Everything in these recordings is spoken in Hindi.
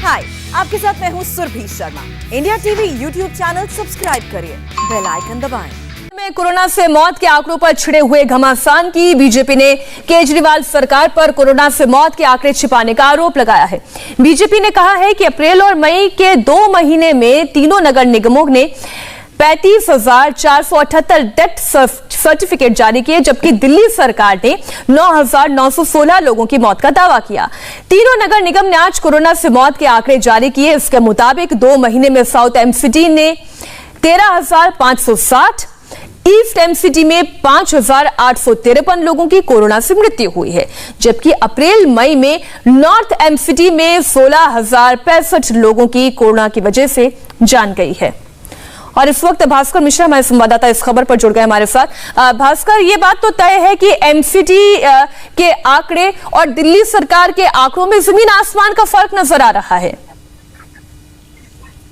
हाय, आपके साथ मैं हूँ Surabhi Sharma. India TV YouTube channel subscribe करिए, बेल आइकन दबाएं। में कोरोना से मौत के आंकड़ों पर छिड़े हुए घमासान की बीजेपी ने केजरीवाल सरकार पर कोरोना से मौत के आंकड़े छिपाने का आरोप लगाया है। बीजेपी ने कहा है कि अप्रैल और मई के 2 महीने में तीनों नगर निगमों ने 35,478 डेथ सर्टिफिकेट जारी किए, जबकि दिल्ली सरकार ने 9,916 लोगों की मौत का दावा किया। तीनों नगर निगम ने आज कोरोना से मौत के आंकड़े जारी किए। इसके मुताबिक 2 महीने में साउथ एमसीडी ने 13,560, ईस्ट एमसीडी में 5,853 लोगों की कोरोना से मृत्यु हुई है, जबकि अप्रैल मई में नॉर्थ एमसीडी में 16,065 लोगों की कोरोना की वजह से जान गई है। और इस वक्त भास्कर मिश्रा हमारे संवाददाता इस खबर पर जुड़ गए हमारे साथ। भास्कर, ये बात तो तय है कि एमसीडी के आंकड़े और दिल्ली सरकार के आंकड़ों में जमीन आसमान का फर्क नजर आ रहा है।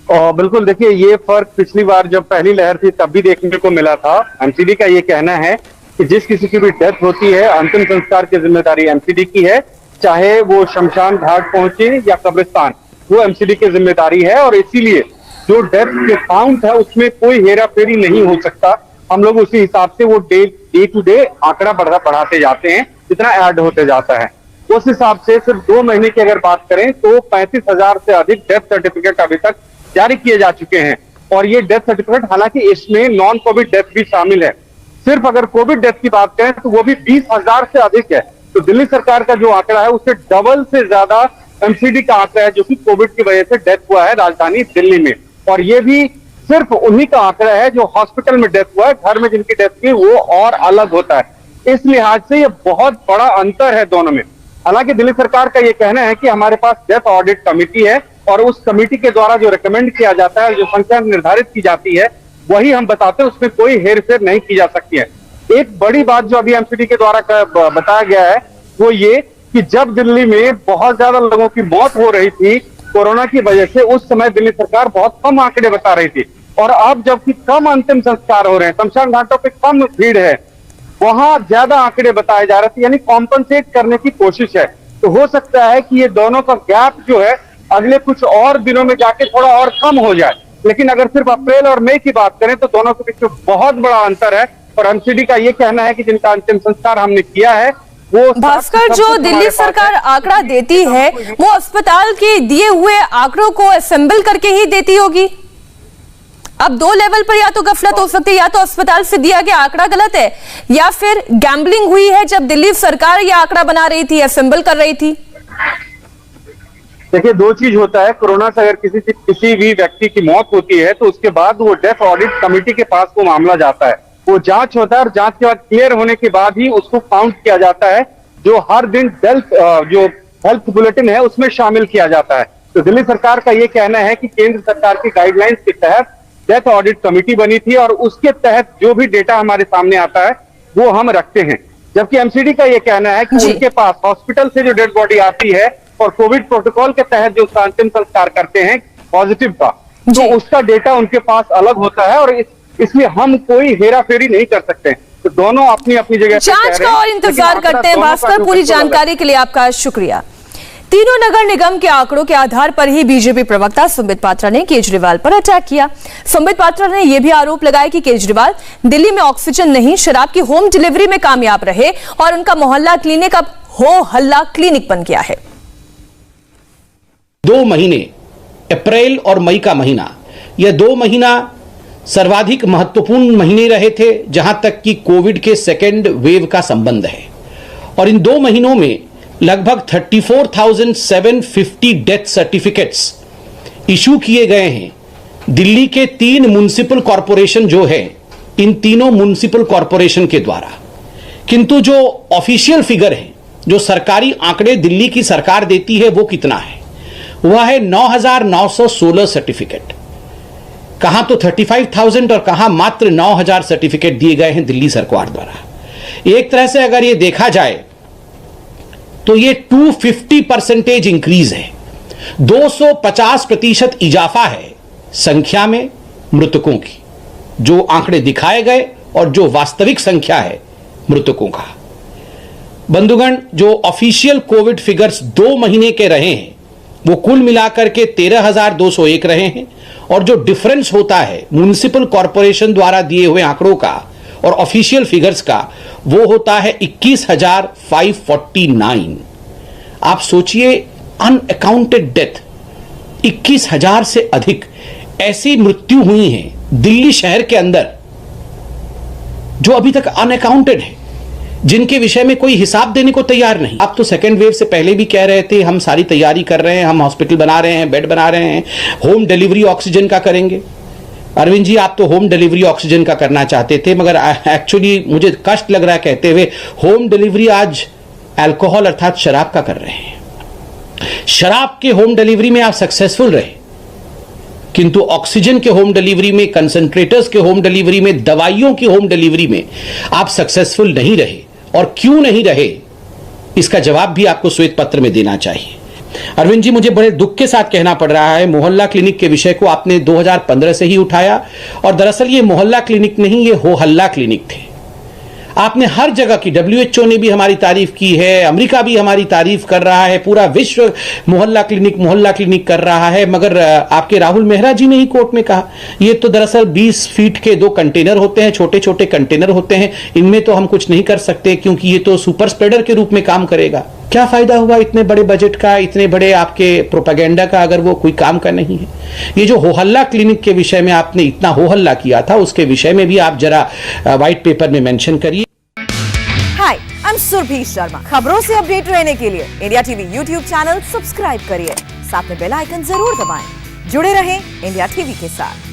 बिल्कुल, देखिए ये फर्क पिछली बार जब पहली लहर थी तब भी देखने को मिला था। एमसीडी का ये कहना है कि जिस किसी की भी डेथ होती है, अंतिम संस्कार की जिम्मेदारी एमसीडी की है, चाहे वो शमशान घाट पहुंचे या कब्रिस्तान, वो एमसीडी की जिम्मेदारी है। और इसीलिए जो डेथ के काउंट है उसमें कोई हेरा फेरी नहीं हो सकता। हम लोग उसी हिसाब से वो डे टू डे आंकड़ा बढ़ाते जाते हैं जितना ऐड होते जाता है। उस हिसाब से सिर्फ 2 महीने की अगर बात करें तो 35,000 से अधिक डेथ सर्टिफिकेट अभी तक जारी किए जा चुके हैं। और ये डेथ सर्टिफिकेट, हालांकि इसमें नॉन कोविड डेथ भी शामिल है। सिर्फ अगर कोविड डेथ की बात करें तो वो भी 20,000 से अधिक है। तो दिल्ली सरकार का जो आंकड़ा है उससे डबल से ज्यादा एमसीडी का आंकड़ा है जो कि कोविड की वजह से डेथ हुआ है राजधानी दिल्ली में। और ये भी सिर्फ उन्हीं का आंकड़ा है जो हॉस्पिटल में डेथ हुआ है। घर में जिनकी डेथ हुई वो और अलग होता है। इस लिहाज से ये बहुत बड़ा अंतर है दोनों में। हालांकि दिल्ली सरकार का ये कहना है कि हमारे पास डेथ ऑडिट कमेटी है और उस कमेटी के द्वारा जो रिकमेंड किया जाता है, जो संख्या निर्धारित की जाती है, वही हम बताते हैं, उसमें कोई हेरफेर नहीं की जा सकती है। एक बड़ी बात जो अभी एमसीडी के द्वारा बताया गया है वो ये कि जब दिल्ली में बहुत ज्यादा लोगों की मौत हो रही थी कोरोना की वजह से, उस समय दिल्ली सरकार बहुत कम आंकड़े बता रही थी। और अब जबकि कम अंतिम संस्कार हो रहे हैं, शमशान घाटों पे कम भीड़ है, वहां ज्यादा आंकड़े बताए जा रहे थे, यानी कॉम्पनसेट करने की कोशिश है। तो हो सकता है कि ये दोनों का गैप जो है अगले कुछ और दिनों में जाके थोड़ा और कम हो जाए। लेकिन अगर सिर्फ अप्रैल और मई की बात करें तो दोनों के बीच में बहुत बड़ा अंतर है। और एमसीडी का ये कहना है कि जिनका अंतिम संस्कार हमने किया है वो भास्कर, जो दिल्ली सरकार आंकड़ा देती है वो अस्पताल के दिए हुए आंकड़ों को असेंबल करके ही देती होगी। अब 2 लेवल पर या तो गफलत हो सकती है, या तो अस्पताल से दिया गया आंकड़ा गलत है, या फिर गैम्बलिंग हुई है जब दिल्ली सरकार यह आंकड़ा बना रही थी, असेंबल कर रही थी। देखिए, 2 चीज होता है। कोरोना से अगर किसी भी व्यक्ति की मौत होती है तो उसके बाद वो डेथ ऑडिट कमेटी के पास वो मामला जाता है, वो जांच होता है और जांच के बाद क्लियर होने के बाद ही उसको काउंट किया जाता है, जो हर दिन जो हेल्थ बुलेटिन है उसमें शामिल किया जाता है। तो दिल्ली सरकार का ये कहना है कि केंद्र सरकार की गाइडलाइंस के तहत डेथ ऑडिट कमेटी बनी थी और उसके तहत जो भी डेटा हमारे सामने आता है वो हम रखते हैं। जबकि एमसीडी का ये कहना है कि उनके पास हॉस्पिटल से जो डेड बॉडी आती है और कोविड प्रोटोकॉल के तहत जो उसका अंतिम संस्कार करते हैं पॉजिटिव का, तो उसका डेटा उनके पास अलग होता है और इसलिए हम कोई हेरा फेरी नहीं कर सकते। तो दोनों अपनी अपनी जगह जांच का और इंतजार करते हैं। भास्कर, पूरी जानकारी के लिए आपका शुक्रिया। तीनों नगर निगम के आंकड़ों के आधार पर ही बीजेपी प्रवक्ता संबित पात्रा ने केजरीवाल पर अटैक किया। संबित पात्रा ने यह भी आरोप लगाया कि केजरीवाल दिल्ली में ऑक्सीजन नहीं, शराब की होम डिलीवरी में कामयाब रहे और उनका मोहल्ला क्लिनिक अब हो हल्ला क्लिनिक बन गया है। 2 महीने, अप्रैल और मई का महीना, यह 2 महीना सर्वाधिक महत्वपूर्ण महीने रहे थे जहां तक कि कोविड के सेकेंड वेव का संबंध है। और इन 2 महीनों में लगभग 34,750 डेथ सर्टिफिकेट्स इशू किए गए हैं। दिल्ली के 3 म्युनिसिपल कॉरपोरेशन जो है, इन तीनों म्युनिसिपल कॉरपोरेशन के द्वारा। किंतु जो ऑफिशियल फिगर है, जो सरकारी आंकड़े दिल्ली की सरकार देती है, वो कितना है? वह है 9,916 सर्टिफिकेट। कहां तो 35,000 और कहां मात्र 9,000 सर्टिफिकेट दिए गए हैं दिल्ली सरकार द्वारा। एक तरह से अगर यह देखा जाए तो यह 250% इंक्रीज है, 250% इजाफा है संख्या में मृतकों की, जो आंकड़े दिखाए गए और जो वास्तविक संख्या है मृतकों का। बंधुगण, जो ऑफिशियल कोविड फिगर्स 2 महीने के रहे हैं वो कुल मिलाकर के 13,201 रहे हैं, और जो डिफरेंस होता है म्युनिसिपल कॉरपोरेशन द्वारा दिए हुए आंकड़ों का और ऑफिशियल फिगर्स का, वो होता है 21,549। आप सोचिए, अनअकाउंटेड डेथ 21,000 से अधिक ऐसी मृत्यु हुई हैं दिल्ली शहर के अंदर जो अभी तक अनअकाउंटेड है, जिनके विषय में कोई हिसाब देने को तैयार नहीं। आप तो सेकेंड वेव से पहले भी कह रहे थे हम सारी तैयारी कर रहे हैं, हम हॉस्पिटल बना रहे हैं, बेड बना रहे हैं, होम डिलीवरी ऑक्सीजन का करेंगे। अरविंद जी, आप तो होम डिलीवरी ऑक्सीजन का करना चाहते थे, मगर एक्चुअली मुझे कष्ट लग रहा है कहते हुए, होम डिलीवरी आज अल्कोहल अर्थात शराब का कर रहे हैं। शराब के होम डिलीवरी में आप सक्सेसफुल रहे, किंतु ऑक्सीजन के होम डिलीवरी में, कंसंट्रेटर्स के होम डिलीवरी में, दवाइयों की होम डिलीवरी में आप सक्सेसफुल नहीं रहे। और क्यों नहीं रहे, इसका जवाब भी आपको श्वेत पत्र में देना चाहिए। अरविंद जी, मुझे बड़े दुख के साथ कहना पड़ रहा है, मोहल्ला क्लिनिक के विषय को आपने 2015 से ही उठाया, और दरअसल ये मोहल्ला क्लिनिक नहीं, ये हो हल्ला क्लिनिक थे। आपने हर जगह की, WHO ने भी हमारी तारीफ की है, अमेरिका भी हमारी तारीफ कर रहा है, पूरा विश्व मोहल्ला क्लिनिक कर रहा है, मगर आपके राहुल मेहरा जी ने ही कोर्ट में कहा ये तो दरअसल 20 फीट के 2 कंटेनर होते हैं, छोटे छोटे कंटेनर होते हैं, इनमें तो हम कुछ नहीं कर सकते क्योंकि ये तो सुपर स्प्रेडर के रूप में काम करेगा। क्या फायदा हुआ इतने बड़े बजट का, इतने बड़े आपके प्रोपेगेंडा का, अगर वो कोई काम का नहीं है। ये जो हो हल्ला क्लिनिक के विषय में आपने इतना हो हल्ला किया था, उसके विषय में भी आप जरा व्हाइट पेपर में मेंशन करिए। हाय, आई एम सुरभि शर्मा। खबरों से अपडेट रहने के लिए India TV YouTube channel subscribe करिए, साथ में बेल आइकन जरूर दबाएं। जुड़े रहें इंडिया टीवी के साथ।